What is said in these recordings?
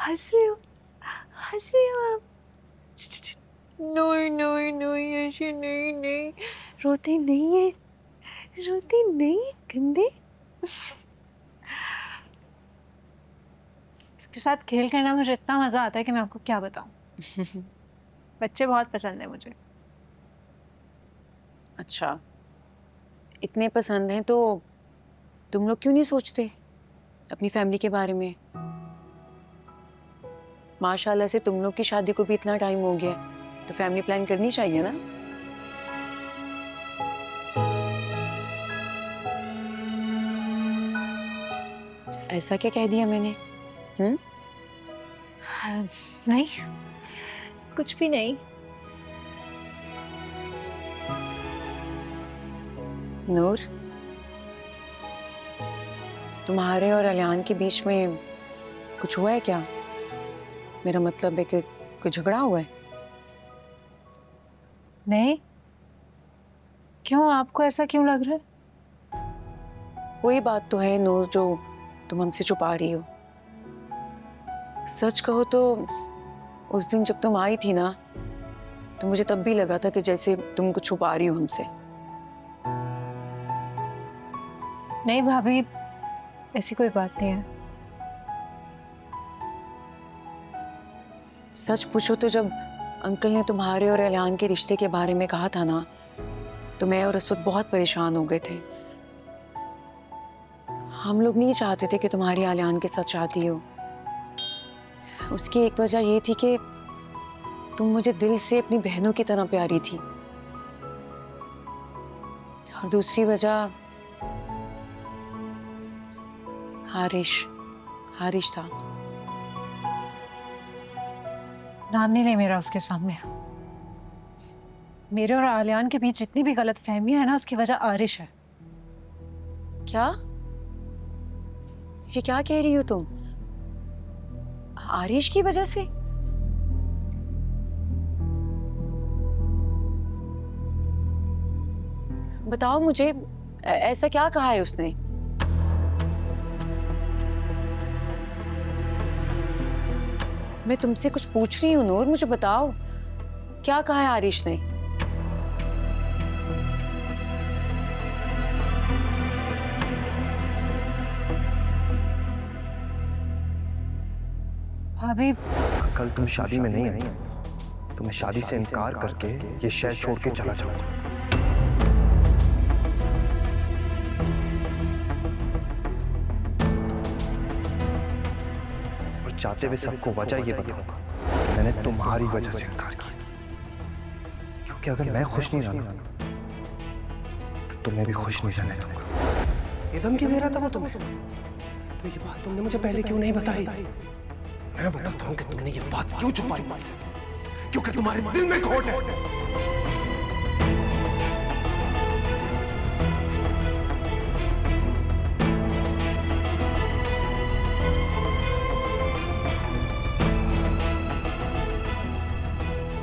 हंस रहे हो, हंस रहे हो आप? नहीं नहीं नहीं, ऐसे नहीं नहीं, रोते नहीं है, रोते नहीं है, गंदे। इसके साथ खेल करना मुझे इतना मजा आता है कि मैं आपको क्या बताऊं। बच्चे बहुत पसंद है मुझे। अच्छा, इतने पसंद हैं तो तुम लोग क्यों नहीं सोचते अपनी फैमिली के बारे में? माशाल्लाह से तुम लोग की शादी को भी इतना टाइम हो गया है, तो फैमिली प्लान करनी चाहिए ना? ऐसा क्या कह दिया मैंने? हम्म? नहीं, कुछ भी नहीं। नूर, तुम्हारे और अलियान के बीच में कुछ हुआ है क्या? मेरा मतलब है कि कुछ झगड़ा हुआ है? नहीं, क्यों, आपको ऐसा क्यों लग रहा है? कोई बात तो है नूर जो तुम हमसे छुपा रही हो। सच कहो तो उस दिन जब तुम आई थी ना, तो मुझे तब भी लगा था कि जैसे तुम कुछ छुपा रही हो हमसे। नहीं भाभी, ऐसी कोई बात नहीं है। सच पूछो तो जब अंकल ने तुम्हारे और अलियान के रिश्ते के बारे में कहा था ना, तो मैं और अस्वत बहुत परेशान हो गए थे। हम लोग नहीं चाहते थे कि तुम्हारी अलियान के साथ शादी हो। उसकी एक वजह ये थी कि तुम मुझे दिल से अपनी बहनों की तरह प्यारी थी, और दूसरी वजह हारिश हारिश था। नाम नहीं ले मेरा उसके सामने। मेरे और आलियान के बीच जितनी भी गलत फहमियां है ना, उसकी वजह आरिश है। क्या? ये क्या कह रही हो तुम? आरिश की वजह से? बताओ मुझे, ऐसा क्या कहा है उसने? मैं तुमसे कुछ पूछ रही हूँ नूर, मुझे बताओ क्या कहा है आरिश ने? भाभी, कल तुम शादी में नहीं आई, तो मैं शादी से इनकार करके ये शहर छोड़ के चला जाऊंगा। और चाहते हुए सबको वजह ये बताऊंगा कि मैंने तुम्हारी वजह से इनकार किया, क्योंकि अगर मैं खुश नहीं रहा तो तुम्हें भी खुश नहीं रहने दूंगा। ये धमकी दे रहा था वो तुम्हें? तो ये बात तुमने मुझे पहले क्यों नहीं बताई? मैं बताता हूँ कि तुमने ये बात क्यों छुपाई मुझसे, क्योंकि तुम्हारे दिल में खोट है।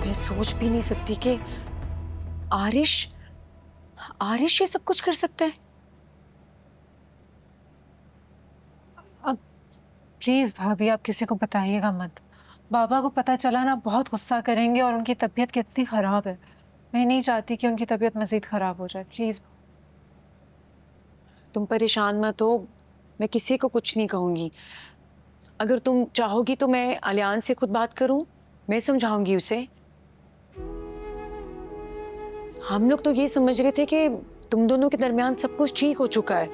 मैं सोच भी नहीं सकती कि आरिश आरिश ये सब कुछ कर सकता है। अब प्लीज भाभी, आप किसी को बताइएगा मत। बाबा को पता चला ना, बहुत गुस्सा करेंगे और उनकी तबीयत कितनी खराब है। मैं नहीं चाहती कि उनकी तबीयत मजीद खराब हो जाए, प्लीज। तुम परेशान मत हो, मैं किसी को कुछ नहीं कहूंगी। अगर तुम चाहोगी तो मैं अलियान से खुद बात करूं, मैं समझाऊंगी उसे। हम लोग तो ये समझ रहे थे कि तुम दोनों के दरमियान सब कुछ ठीक हो चुका है,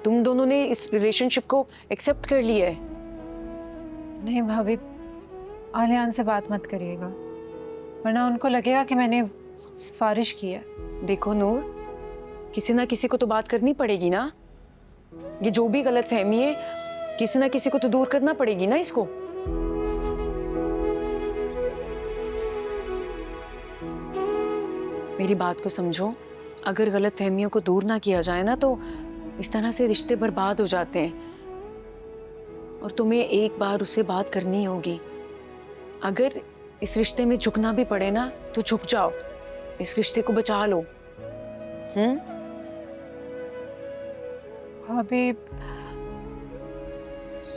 तुम दोनों ने इस रिलेशनशिप को एक्सेप्ट कर लिया है। नहीं भाभी, आलियान से बात मत करिएगा, वरना उनको लगेगा कि मैंने सिफारिश की है। देखो नूर, किसी ना किसी को तो बात करनी पड़ेगी ना। ये जो भी गलत फहमी है, किसी ना किसी को तो दूर करना पड़ेगी ना इसको। मेरी बात को समझो, अगर गलत फहमियों को दूर ना किया जाए ना, तो इस तरह से रिश्ते बर्बाद हो जाते हैं। और तुम्हें एक बार उससे बात करनी होगी। अगर इस रिश्ते में झुकना भी पड़े ना, तो झुक जाओ, इस रिश्ते को बचा लो। भाभी,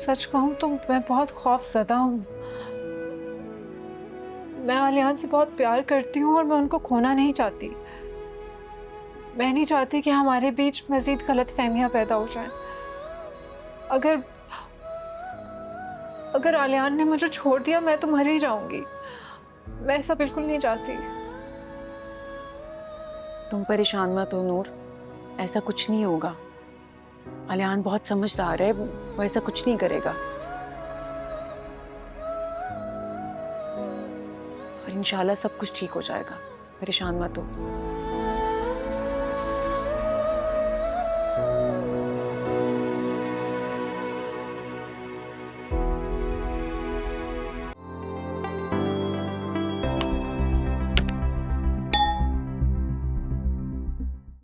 सच कहूँ तो मैं बहुत खौफज़दा हूँ। मैं आलियान से बहुत प्यार करती हूँ और मैं उनको खोना नहीं चाहती। मैं नहीं चाहती कि हमारे बीच मज़ीद गलतफहमियाँ पैदा हो जाएं। अगर आलियान ने मुझे छोड़ दिया मैं तो मर ही जाऊंगी। मैं ऐसा बिल्कुल नहीं चाहती। तुम परेशान मत हो नूर, ऐसा कुछ नहीं होगा। आलियान बहुत समझदार है, वो ऐसा कुछ नहीं करेगा। और इंशाल्लाह सब कुछ ठीक हो जाएगा, परेशान मत हो।